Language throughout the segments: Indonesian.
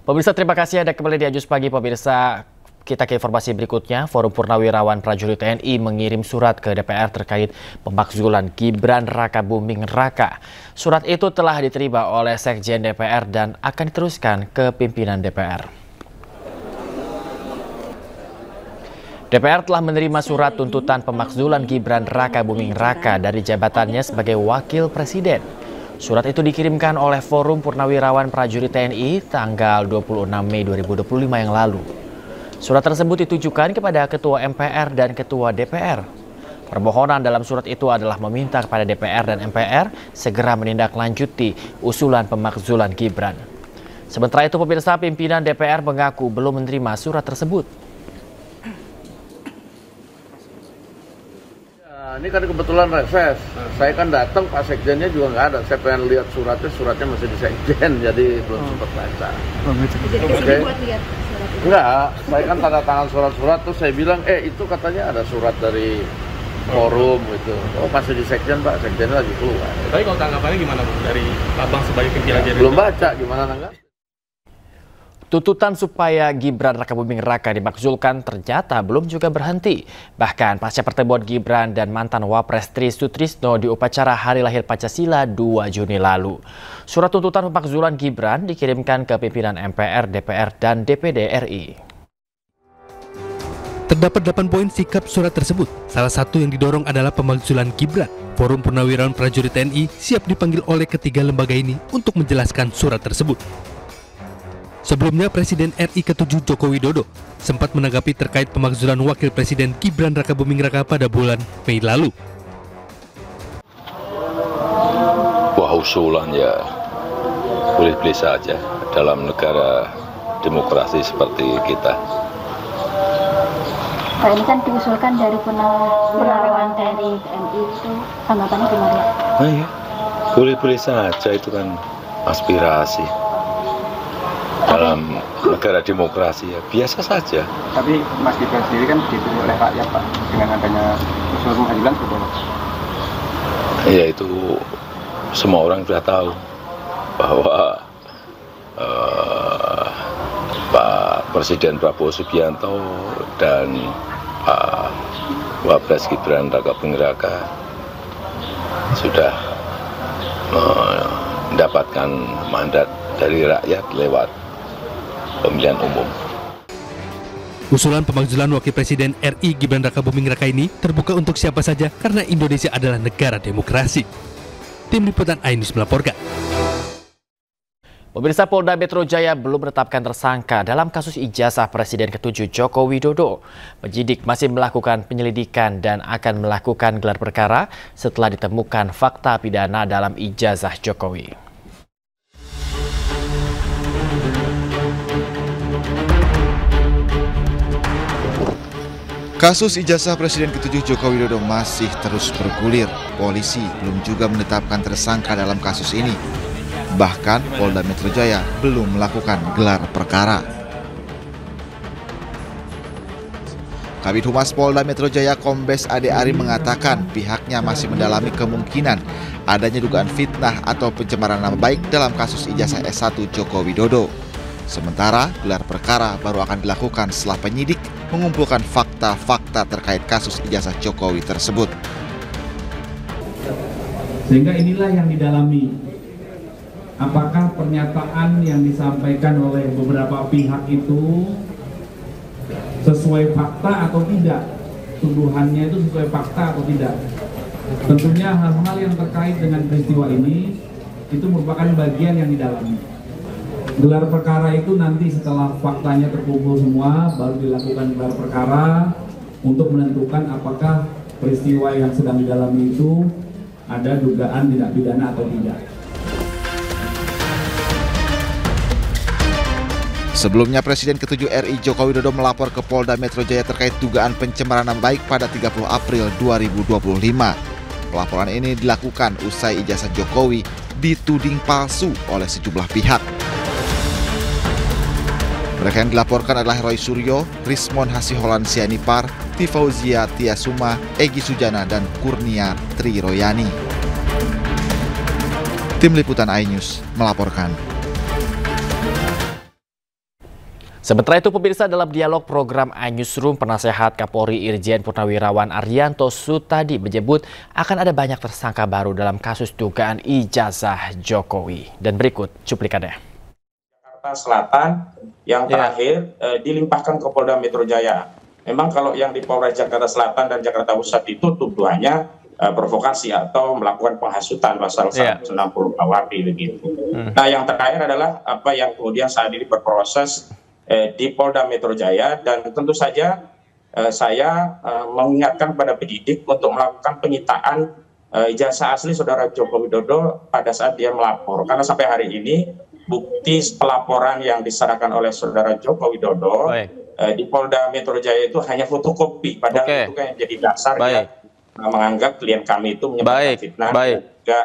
Pemirsa, terima kasih Anda kembali di Ajus Pagi. Pemirsa, kita ke informasi berikutnya. Forum Purnawirawan Prajurit TNI mengirim surat ke DPR terkait pemakzulan Gibran Rakabuming Raka. Surat itu telah diterima oleh Sekjen DPR dan akan diteruskan ke pimpinan DPR. DPR telah menerima surat tuntutan pemakzulan Gibran Rakabuming Raka dari jabatannya sebagai Wakil Presiden. Surat itu dikirimkan oleh Forum Purnawirawan Prajurit TNI tanggal 26 Mei 2025 yang lalu. Surat tersebut ditujukan kepada Ketua MPR dan Ketua DPR. Permohonan dalam surat itu adalah meminta kepada DPR dan MPR segera menindaklanjuti usulan pemakzulan Gibran. Sementara itu, pemirsa, pimpinan DPR mengaku belum menerima surat tersebut. Ini kan kebetulan reses. Saya kan datang, Pak Sekjennya juga nggak ada. Saya pengen lihat suratnya masih di Sekjen, jadi belum sempat baca. Jadi kesini buat lihat surat itu? Enggak, saya kan tanda tangan surat-surat, terus saya bilang, itu katanya ada surat dari forum gitu. Oh, masih di Sekjen, Pak. Sekjennya lagi keluar. Tapi kalau tanggapannya gimana, Bang, dari Abang sebagai pimpinan Gerindra? Belum baca, gimana nanggap? Tuntutan supaya Gibran Rakabuming Raka dimakzulkan ternyata belum juga berhenti. Bahkan pasca pertemuan Gibran dan mantan Wapres Tri Sutrisno di upacara Hari Lahir Pancasila 2 Juni lalu. Surat tuntutan pemakzulan Gibran dikirimkan ke pimpinan MPR, DPR, dan DPD RI. Terdapat 8 poin sikap surat tersebut. Salah satu yang didorong adalah pemakzulan Gibran. Forum Purnawirawan Prajurit TNI siap dipanggil oleh ketiga lembaga ini untuk menjelaskan surat tersebut. Sebelumnya, Presiden RI ke-7 Joko Widodo sempat menanggapi terkait pemakzulan Wakil Presiden Gibran Rakabuming Raka pada bulan Mei lalu. Wah, usulan ya boleh-boleh saja dalam negara demokrasi seperti kita. Pak, ini kan diusulkan dari Purnawirawan TNI itu, tanggapannya gimana? Nah ya, boleh-boleh saja, itu kan aspirasi. Dalam negara demokrasi ya biasa saja. Tapi Mas Gibran sendiri kan dipilih oleh rakyat, Pak, dengan adanya usul pengadilan betul. Ya, itu semua orang sudah tahu bahwa Pak Presiden Prabowo Subianto dan Pak Wapres Gibran Rakabuming Raka sudah mendapatkan mandat dari rakyat lewat pemilihan umum. Usulan pemakzulan Wakil Presiden RI Gibran Rakabuming Raka ini terbuka untuk siapa saja karena Indonesia adalah negara demokrasi. Tim Liputan iNews melaporkan. Pemirsa, Polda Metro Jaya belum menetapkan tersangka dalam kasus ijazah Presiden ke-7 Joko Widodo. Penyidik masih melakukan penyelidikan dan akan melakukan gelar perkara setelah ditemukan fakta pidana dalam ijazah Jokowi. Kasus ijazah Presiden ke-7 Joko Widodo masih terus bergulir. Polisi belum juga menetapkan tersangka dalam kasus ini. Bahkan Polda Metro Jaya belum melakukan gelar perkara. Kabid Humas Polda Metro Jaya Kombes Ade Ari mengatakan pihaknya masih mendalami kemungkinan adanya dugaan fitnah atau pencemaran nama baik dalam kasus ijazah S1 Joko Widodo. Sementara gelar perkara baru akan dilakukan setelah penyidik mengumpulkan fakta-fakta terkait kasus ijazah Jokowi tersebut. Sehingga inilah yang didalami. Apakah pernyataan yang disampaikan oleh beberapa pihak itu sesuai fakta atau tidak? Tuduhannya itu sesuai fakta atau tidak? Tentunya hal-hal yang terkait dengan peristiwa ini itu merupakan bagian yang didalami. Gelar perkara itu nanti setelah faktanya terkumpul semua, baru dilakukan gelar perkara untuk menentukan apakah peristiwa yang sedang didalami itu ada dugaan tindak pidana atau tidak. Sebelumnya Presiden ke-7 RI Joko Widodo melapor ke Polda Metro Jaya terkait dugaan pencemaran nama baik pada 30 April 2025. Pelaporan ini dilakukan usai ijazah Jokowi dituding palsu oleh sejumlah pihak. Mereka yang dilaporkan adalah Roy Suryo, Rismon Hasiholan Sianipar, Tifauzia Tiasuma, Egy Sujana, dan Kurnia Tri Royani. Tim Liputan iNews melaporkan. Sementara itu pemirsa, dalam dialog program iNewsroom, penasehat Kapolri Irjen Purnawirawan Arianto Sutadi menyebut akan ada banyak tersangka baru dalam kasus dugaan ijazah Jokowi. Dan berikut cuplikannya. Jakarta Selatan yang terakhir dilimpahkan ke Polda Metro Jaya. Memang kalau yang di Polres Jakarta Selatan dan Jakarta Pusat itu tuduhannya provokasi atau melakukan penghasutan pasal 160 KUHP begitu. Nah, yang terakhir adalah apa yang kemudian saat ini berproses di Polda Metro Jaya, dan tentu saja saya mengingatkan kepada penyidik untuk melakukan penyitaan ijazah asli Saudara Joko Widodo pada saat dia melapor, karena sampai hari ini bukti pelaporan yang diserahkan oleh Saudara Joko Widodo di Polda Metro Jaya itu hanya fotokopi, padahal itu kan yang jadi dasar dia menganggap klien kami itu menyebarkan fitnah dan juga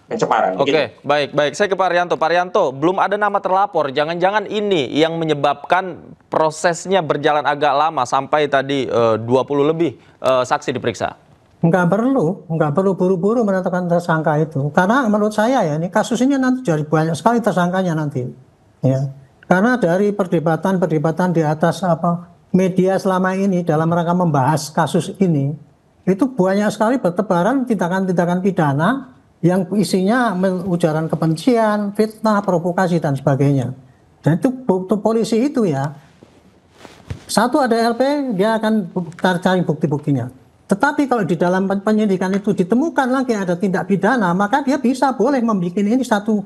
pencemaran. Baik. Saya ke Pak Arianto. Pak Arianto, belum ada nama terlapor. Jangan-jangan ini yang menyebabkan prosesnya berjalan agak lama sampai tadi 20 lebih saksi diperiksa. Nggak perlu buru-buru menetapkan tersangka itu. Karena menurut saya ya, ini kasus ini nanti jadi banyak sekali tersangkanya nanti. Ya. Karena dari perdebatan di atas media selama ini dalam rangka membahas kasus ini, itu banyak sekali bertebaran tindakan-tindakan pidana yang isinya ujaran kebencian, fitnah, provokasi, dan sebagainya. Dan itu polisi itu ya, satu ada LP, dia akan cari bukti-buktinya. Tetapi kalau di dalam penyidikan itu ditemukan lagi ada tindak pidana, maka dia boleh membuat ini satu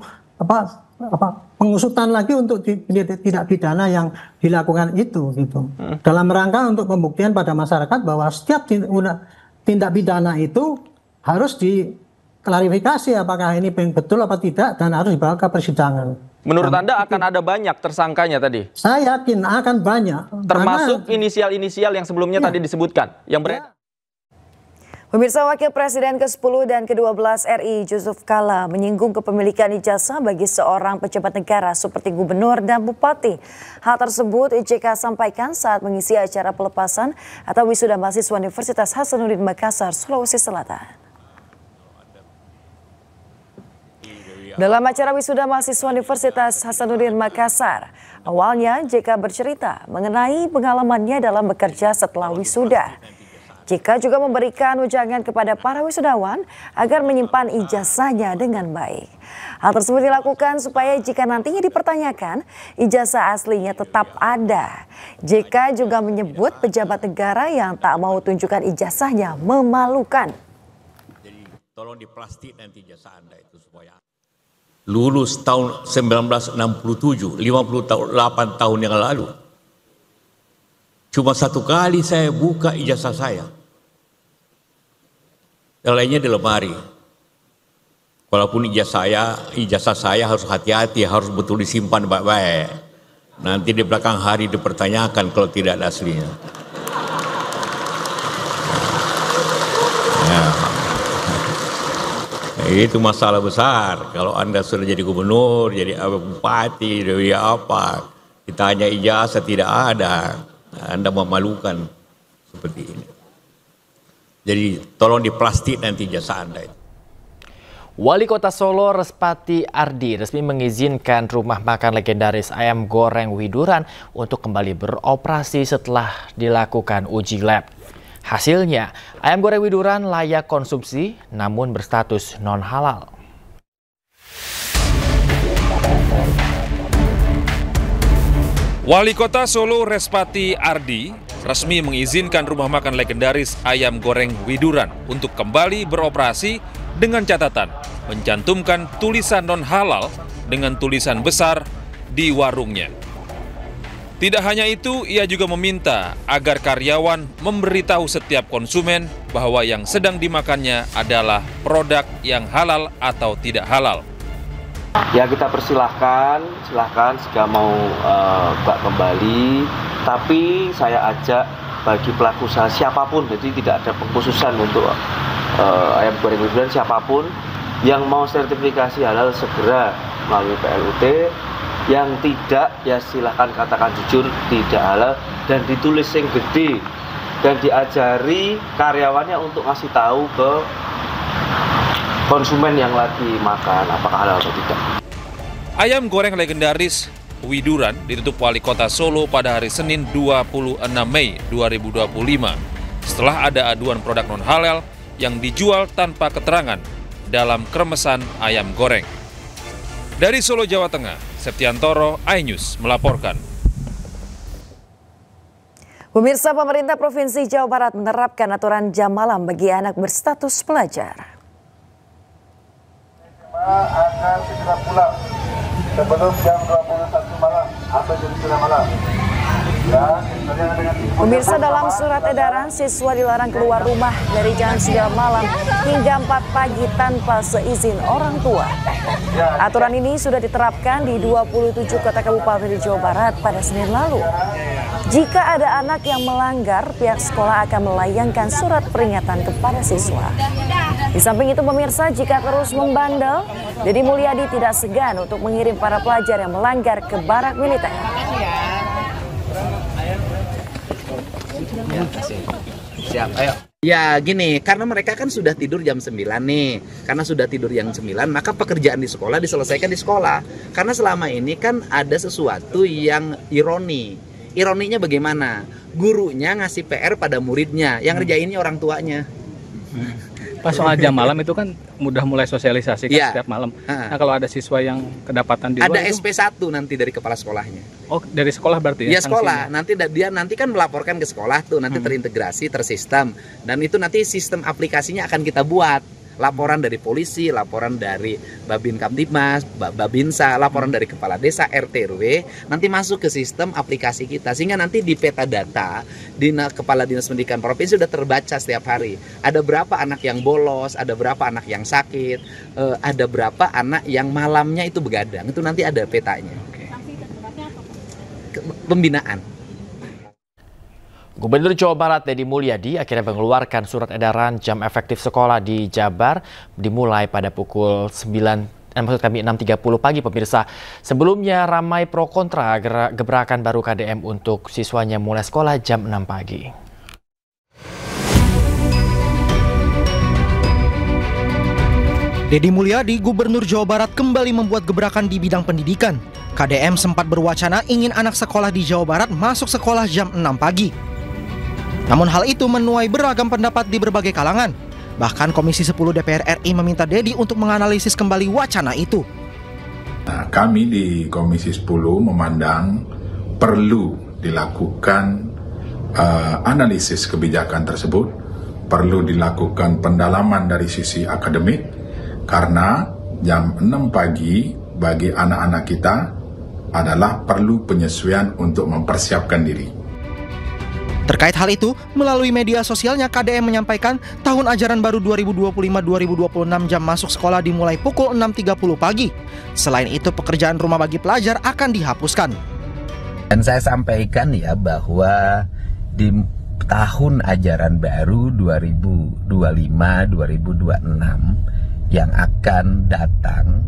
pengusutan lagi untuk tindak pidana yang dilakukan itu gitu. Dalam rangka untuk pembuktian pada masyarakat bahwa setiap tindak pidana itu harus diklarifikasi apakah ini betul apa tidak, dan harus dibawa ke persidangan. Menurut Anda akan ada banyak tersangkanya tadi? Saya yakin akan banyak. Termasuk inisial-inisial yang sebelumnya tadi disebutkan, yang beredar. Pemirsa, Wakil Presiden ke-10 dan ke-12 RI Yusuf Kala menyinggung kepemilikan ijazah bagi seorang pejabat negara seperti gubernur dan bupati. Hal tersebut JK sampaikan saat mengisi acara pelepasan atau wisuda mahasiswa Universitas Hasanuddin Makassar, Sulawesi Selatan. Dalam acara wisuda mahasiswa Universitas Hasanuddin Makassar, awalnya JK bercerita mengenai pengalamannya dalam bekerja setelah wisuda. JK juga memberikan wejangan kepada para wisudawan agar menyimpan ijazahnya dengan baik. Hal tersebut dilakukan supaya jika nantinya dipertanyakan, ijazah aslinya tetap ada. JK juga menyebut pejabat negara yang tak mau tunjukkan ijazahnya memalukan. Jadi tolong diplastik nanti ijazah Anda itu supaya lulus tahun 1967, 58 tahun yang lalu. Cuma satu kali saya buka ijazah saya. Yang lainnya di lemari. Walaupun ijazah saya harus hati-hati, harus betul disimpan baik-baik. Nanti di belakang hari dipertanyakan kalau tidak ada aslinya. Ya. Itu masalah besar. Kalau Anda sudah jadi gubernur, jadi bupati, jadi apa, kita hanya ijazah tidak ada. Anda memalukan seperti ini. Jadi tolong diplastik nanti ijazah Anda itu. Wali Kota Solo Respati Ardi resmi mengizinkan rumah makan legendaris ayam goreng Widuran untuk kembali beroperasi setelah dilakukan uji lab. Hasilnya, ayam goreng Widuran layak konsumsi namun berstatus non-halal. Wali Kota Solo Respati Ardi resmi mengizinkan rumah makan legendaris ayam goreng Widuran untuk kembali beroperasi dengan catatan mencantumkan tulisan non-halal dengan tulisan besar di warungnya. Tidak hanya itu, ia juga meminta agar karyawan memberitahu setiap konsumen bahwa yang sedang dimakannya adalah produk yang halal atau tidak halal. Ya, kita silahkan jika mau kembali, tapi saya ajak bagi pelaku usaha siapapun, jadi tidak ada pengkhususan untuk ayam goreng Widuran, siapapun yang mau sertifikasi halal segera melalui PLUT, yang tidak ya silahkan katakan jujur tidak halal dan ditulis yang gede dan diajari karyawannya untuk ngasih tahu ke konsumen yang lagi makan apakah halal atau tidak. Ayam goreng legendaris Widuran ditutup Wali Kota Solo pada hari Senin 26 Mei 2025 setelah ada aduan produk non-halal yang dijual tanpa keterangan dalam kremesan ayam goreng. Dari Solo, Jawa Tengah, Septiantoro, iNews melaporkan. Pemirsa, pemerintah Provinsi Jawa Barat menerapkan aturan jam malam bagi anak berstatus pelajar. Akan segera pulang sebelum jam 21 malam atau jam 9 malam. Pemirsa, dalam surat edaran, siswa dilarang keluar rumah dari jam 9 malam hingga 4 pagi tanpa seizin orang tua. Aturan ini sudah diterapkan di 27 kota kabupaten di Jawa Barat pada Senin lalu. Jika ada anak yang melanggar, pihak sekolah akan melayangkan surat peringatan kepada siswa. Di samping itu, pemirsa, jika terus membandel, Deddy Mulyadi tidak segan untuk mengirim para pelajar yang melanggar ke barak militer. Siap, ayo. Ya gini, karena mereka kan sudah tidur jam 9 nih. Karena sudah tidur jam 9, maka pekerjaan di sekolah diselesaikan di sekolah. Karena selama ini kan ada sesuatu yang ironi. Ironinya bagaimana? Gurunya ngasih PR pada muridnya, yang ngerjainnya orang tuanya. Pas soal jam malam itu kan mudah mulai sosialisasi kan ya. Setiap malam. Nah, kalau ada siswa yang kedapatan di luar, ada SP1 nanti dari kepala sekolahnya. Oh, dari sekolah berarti ya? Ya sekolah, nanti dia kan melaporkan ke sekolah tuh, nanti terintegrasi, tersistem, dan itu nanti sistem aplikasinya akan kita buat. Laporan dari polisi, laporan dari Babin Kamtibmas, Babinsa, laporan dari kepala desa, RT RW, nanti masuk ke sistem aplikasi kita, sehingga nanti di peta data Kepala Dinas Pendidikan Provinsi sudah terbaca setiap hari. Ada berapa anak yang bolos, ada berapa anak yang sakit, ada berapa anak yang malamnya itu begadang, itu nanti ada petanya. Pembinaan. Gubernur Jawa Barat Deddy Mulyadi akhirnya mengeluarkan surat edaran jam efektif sekolah di Jabar dimulai pada pukul 6.30 pagi, pemirsa. Sebelumnya ramai pro kontra gebrakan baru KDM untuk siswanya mulai sekolah jam 6 pagi. Deddy Mulyadi, Gubernur Jawa Barat, kembali membuat gebrakan di bidang pendidikan. KDM sempat berwacana ingin anak sekolah di Jawa Barat masuk sekolah jam 6 pagi. Namun hal itu menuai beragam pendapat di berbagai kalangan. Bahkan Komisi 10 DPR RI meminta Deddy untuk menganalisis kembali wacana itu. Nah, kami di Komisi 10 memandang perlu dilakukan analisis kebijakan tersebut, perlu dilakukan pendalaman dari sisi akademik, karena jam 6 pagi bagi anak-anak kita adalah perlu penyesuaian untuk mempersiapkan diri. Terkait hal itu, melalui media sosialnya KDM menyampaikan tahun ajaran baru 2025-2026 jam masuk sekolah dimulai pukul 6.30 pagi. Selain itu, pekerjaan rumah bagi pelajar akan dihapuskan. Dan saya sampaikan ya bahwa di tahun ajaran baru 2025-2026 yang akan datang,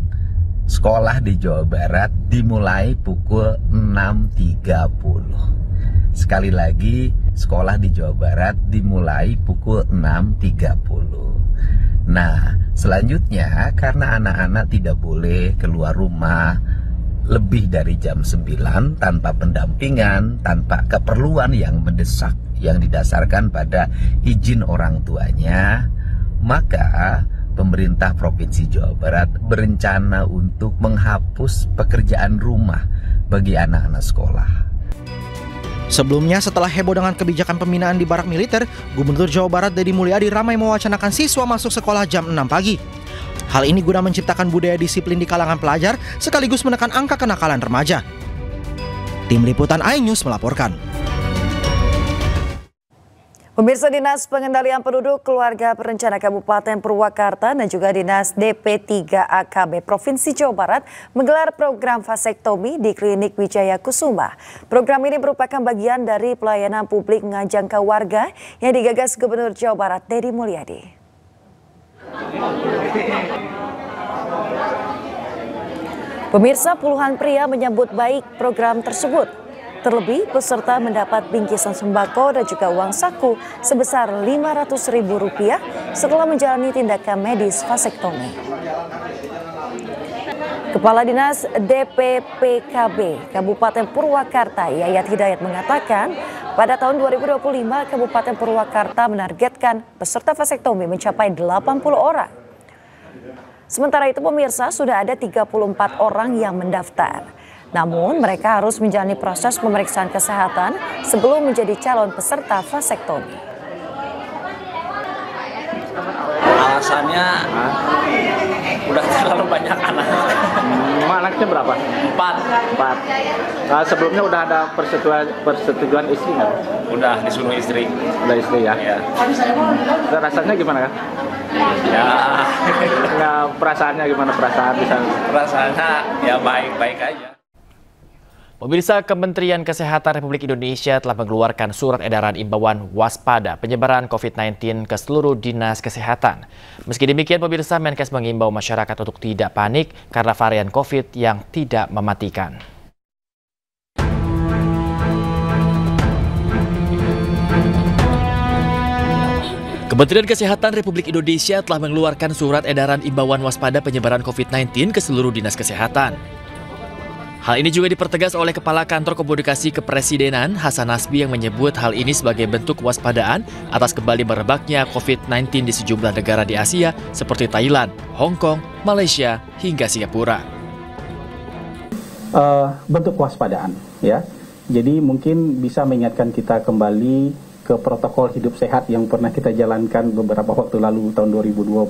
sekolah di Jawa Barat dimulai pukul 6.30. Sekali lagi, sekolah di Jawa Barat dimulai pukul 6.30. Nah, selanjutnya karena anak-anak tidak boleh keluar rumah lebih dari jam 9 tanpa pendampingan, tanpa keperluan yang mendesak yang didasarkan pada izin orang tuanya, maka pemerintah Provinsi Jawa Barat berencana untuk menghapus pekerjaan rumah bagi anak-anak sekolah. Sebelumnya, setelah heboh dengan kebijakan pembinaan di barak militer, Gubernur Jawa Barat Deddy Mulyadi ramai mewacanakan siswa masuk sekolah jam 6 pagi. Hal ini guna menciptakan budaya disiplin di kalangan pelajar, sekaligus menekan angka kenakalan remaja. Tim Liputan iNews melaporkan. Pemirsa, Dinas Pengendalian Penduduk Keluarga Berencana Kabupaten Purwakarta dan juga Dinas DP3AKB Provinsi Jawa Barat menggelar program vasektomi di Klinik Wijaya Kusuma. Program ini merupakan bagian dari pelayanan publik ngajangka warga yang digagas Gubernur Jawa Barat Deddy Mulyadi. Pemirsa, puluhan pria menyambut baik program tersebut. Terlebih, peserta mendapat bingkisan sembako dan juga uang saku sebesar Rp500.000 setelah menjalani tindakan medis vasektomi. Kepala Dinas DPPKB Kabupaten Purwakarta Yayat Hidayat mengatakan pada tahun 2025 Kabupaten Purwakarta menargetkan peserta vasektomi mencapai 80 orang. Sementara itu pemirsa sudah ada 34 orang yang mendaftar. Namun mereka harus menjalani proses pemeriksaan kesehatan sebelum menjadi calon peserta vasektomi. Alasannya udah terlalu banyak anak. Anaknya berapa? 4. Nah, sebelumnya udah ada persetujuan istri nggak? Udah disuruh istri. Udah istri ya? Iya. Rasanya gimana kan? Ya. Nggak, perasaannya gimana perasaan bisa? Perasaannya ya baik-baik aja. Pemirsa, Kementerian Kesehatan Republik Indonesia telah mengeluarkan surat edaran imbauan waspada penyebaran COVID-19 ke seluruh dinas kesehatan. Meski demikian, pemirsa, Menkes mengimbau masyarakat untuk tidak panik karena varian COVID yang tidak mematikan. Kementerian Kesehatan Republik Indonesia telah mengeluarkan surat edaran imbauan waspada penyebaran COVID-19 ke seluruh dinas kesehatan. Hal ini juga dipertegas oleh Kepala Kantor Komunikasi Kepresidenan Hasan Nasbi yang menyebut hal ini sebagai bentuk kewaspadaan atas kembali merebaknya COVID-19 di sejumlah negara di Asia seperti Thailand, Hong Kong, Malaysia, hingga Singapura. Bentuk kewaspadaan, ya. Jadi mungkin bisa mengingatkan kita kembali ke protokol hidup sehat yang pernah kita jalankan beberapa waktu lalu tahun 2020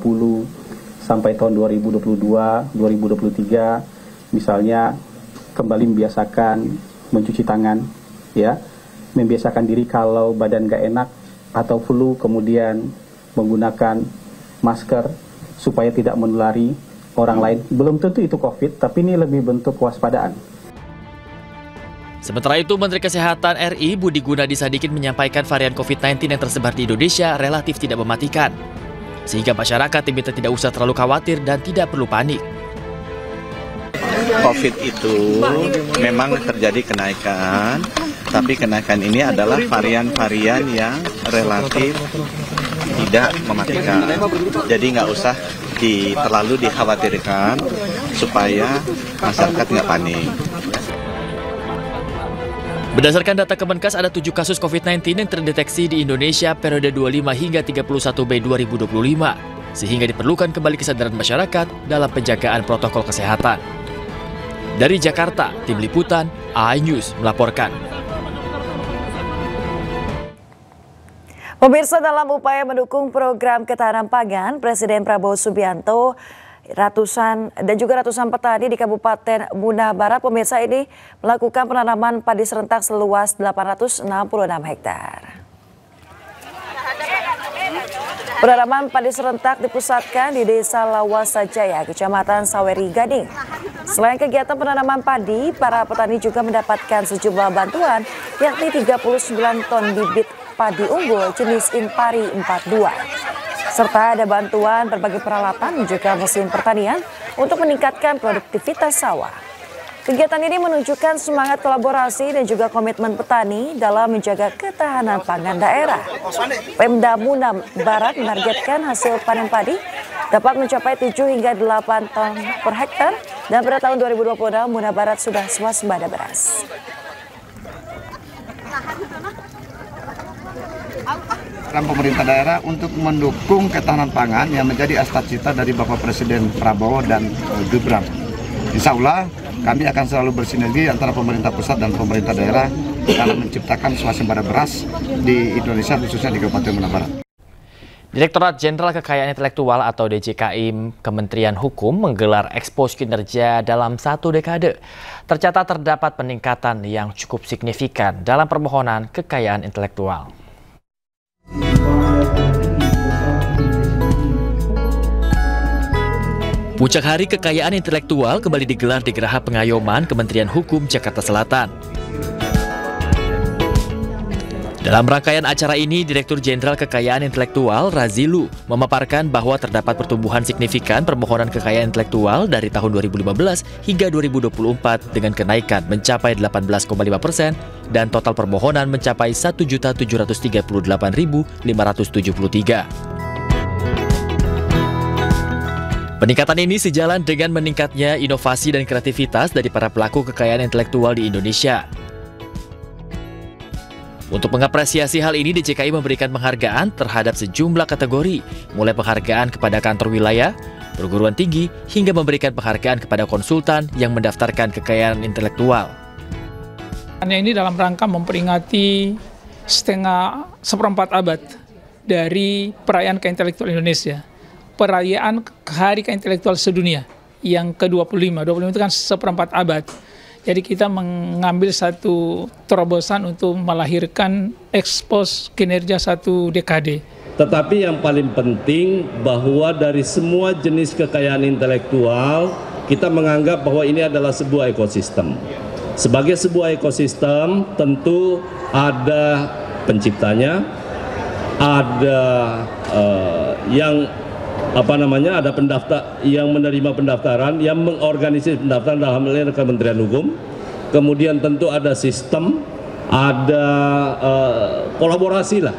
sampai tahun 2022, 2023, misalnya kembali membiasakan mencuci tangan, ya, membiasakan diri kalau badan gak enak atau flu, kemudian menggunakan masker supaya tidak menulari orang lain. Belum tentu itu COVID, tapi ini lebih bentuk kewaspadaan. Sementara itu, Menteri Kesehatan RI Budi Gunadi Sadikin menyampaikan varian COVID-19 yang tersebar di Indonesia relatif tidak mematikan, sehingga masyarakat diminta tidak usah terlalu khawatir dan tidak perlu panik. COVID itu memang terjadi kenaikan, tapi kenaikan ini adalah varian-varian yang relatif tidak mematikan. Jadi nggak usah terlalu dikhawatirkan supaya masyarakat nggak panik. Berdasarkan data Kemenkes, ada 7 kasus COVID-19 yang terdeteksi di Indonesia periode 25 hingga 31 Mei 2025, sehingga diperlukan kembali kesadaran masyarakat dalam penjagaan protokol kesehatan. Dari Jakarta, Tim Liputan iNews melaporkan. Pemirsa, dalam upaya mendukung program ketahanan pangan, Presiden Prabowo Subianto ratusan petani di Kabupaten Muna Barat, pemirsa, ini melakukan penanaman padi serentak seluas 866 hektar. Penanaman padi serentak dipusatkan di Desa Lawasajaya, Kecamatan Saweri Gading. Selain kegiatan penanaman padi, para petani juga mendapatkan sejumlah bantuan, yakni 39 ton bibit padi unggul jenis Impari 42. Serta ada bantuan berbagai peralatan juga mesin pertanian untuk meningkatkan produktivitas sawah. Kegiatan ini menunjukkan semangat kolaborasi dan juga komitmen petani dalam menjaga ketahanan pangan daerah. Pemda Muna Barat menargetkan hasil panen padi dapat mencapai 7 hingga 8 ton per hektar, dan pada tahun 2026 Muna Barat sudah swasembada beras. Peran pemerintah daerah untuk mendukung ketahanan pangan yang menjadi cita-cita dari Bapak Presiden Prabowo dan Gibran. Insya Allah kami akan selalu bersinergi antara pemerintah pusat dan pemerintah daerah dalam menciptakan swasembada beras di Indonesia, khususnya di Kabupaten Muna Barat. Direktorat Jenderal Kekayaan Intelektual atau DJKI Kementerian Hukum menggelar ekspos kinerja dalam 1 dekade. Tercatat terdapat peningkatan yang cukup signifikan dalam permohonan kekayaan intelektual. Puncak Hari Kekayaan Intelektual kembali digelar di Geraha Pengayoman Kementerian Hukum Jakarta Selatan. Dalam rangkaian acara ini, Direktur Jenderal Kekayaan Intelektual Razilu memaparkan bahwa terdapat pertumbuhan signifikan permohonan kekayaan intelektual dari tahun 2015 hingga 2024 dengan kenaikan mencapai 18,5% dan total permohonan mencapai 1.738.573. Peningkatan ini sejalan dengan meningkatnya inovasi dan kreativitas dari para pelaku kekayaan intelektual di Indonesia. Untuk mengapresiasi hal ini, DJKI memberikan penghargaan terhadap sejumlah kategori, mulai penghargaan kepada kantor wilayah, perguruan tinggi, hingga memberikan penghargaan kepada konsultan yang mendaftarkan kekayaan intelektual. Ini dalam rangka memperingati seperempat abad dari perayaan kekayaan intelektual Indonesia, perayaan Hari Kekayaan Intelektual Sedunia yang ke-25. 25 itu kan seperempat abad. Jadi kita mengambil satu terobosan untuk melahirkan ekspos kinerja satu dekade. Tetapi yang paling penting bahwa dari semua jenis kekayaan intelektual, kita menganggap bahwa ini adalah sebuah ekosistem. Sebagai sebuah ekosistem tentu ada penciptanya, ada ada pendaftar yang menerima pendaftaran, yang mengorganisir pendaftaran dalam hal ini Kementerian Hukum. Kemudian tentu ada sistem, ada kolaborasi lah.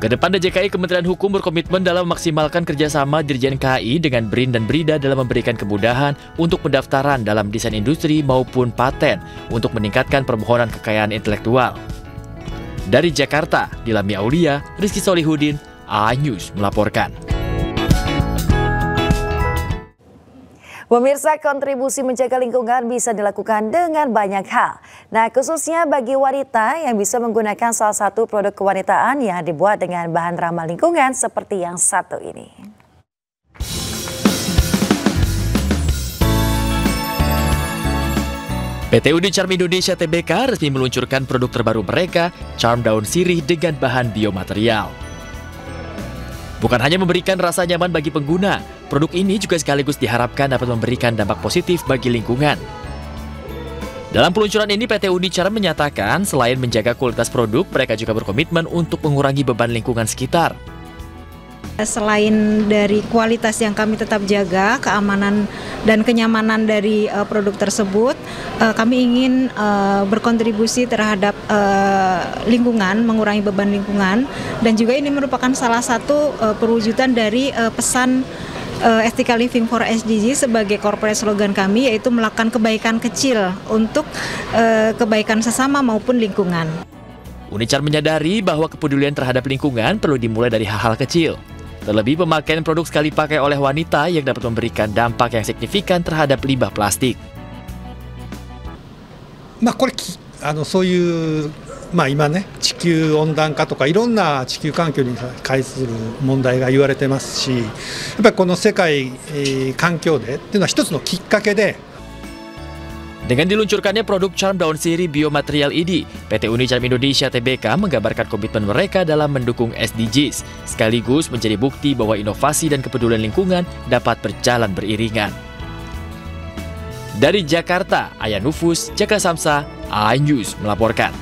Kedepan DJKI Kementerian Hukum berkomitmen dalam memaksimalkan kerjasama Dirjen KAI dengan BRIN dan BRIDA dalam memberikan kemudahan untuk pendaftaran dalam desain industri maupun paten untuk meningkatkan permohonan kekayaan intelektual. Dari Jakarta, Dilami Aulia, Rizky Solihudin, A-News melaporkan. Pemirsa, kontribusi menjaga lingkungan bisa dilakukan dengan banyak hal. Nah, khususnya bagi wanita yang bisa menggunakan salah satu produk kewanitaan yang dibuat dengan bahan ramah lingkungan seperti yang satu ini. PT Uni Charm Indonesia Tbk resmi meluncurkan produk terbaru mereka, Charm Daun Sirih dengan bahan biomaterial. Bukan hanya memberikan rasa nyaman bagi pengguna, produk ini juga sekaligus diharapkan dapat memberikan dampak positif bagi lingkungan. Dalam peluncuran ini, PT Uni Charm menyatakan selain menjaga kualitas produk, mereka juga berkomitmen untuk mengurangi beban lingkungan sekitar. Selain dari kualitas yang kami tetap jaga, keamanan dan kenyamanan dari produk tersebut, kami ingin berkontribusi terhadap lingkungan, mengurangi beban lingkungan, dan juga ini merupakan salah satu perwujudan dari pesan Ethical Living for SDG sebagai corporate slogan kami, yaitu melakukan kebaikan kecil untuk kebaikan sesama maupun lingkungan. Uni Charm menyadari bahwa kepedulian terhadap lingkungan perlu dimulai dari hal-hal kecil. Terlebih pemakaian produk sekali pakai oleh wanita yang dapat memberikan dampak yang signifikan terhadap limbah plastik. そういう今ね、地球温暖化とかいろんな地球環境に関する問題が言われてますし、やっぱりこの世界環境デーっていうのは一つのきっかけで。 Dengan diluncurkannya produk Charm Daun Sirih biomaterial ini, PT Uni Charm Indonesia Tbk menggambarkan komitmen mereka dalam mendukung SDGs, sekaligus menjadi bukti bahwa inovasi dan kepedulian lingkungan dapat berjalan beriringan. Dari Jakarta, Ayah Nufus, Jaka Samsa, A-News melaporkan.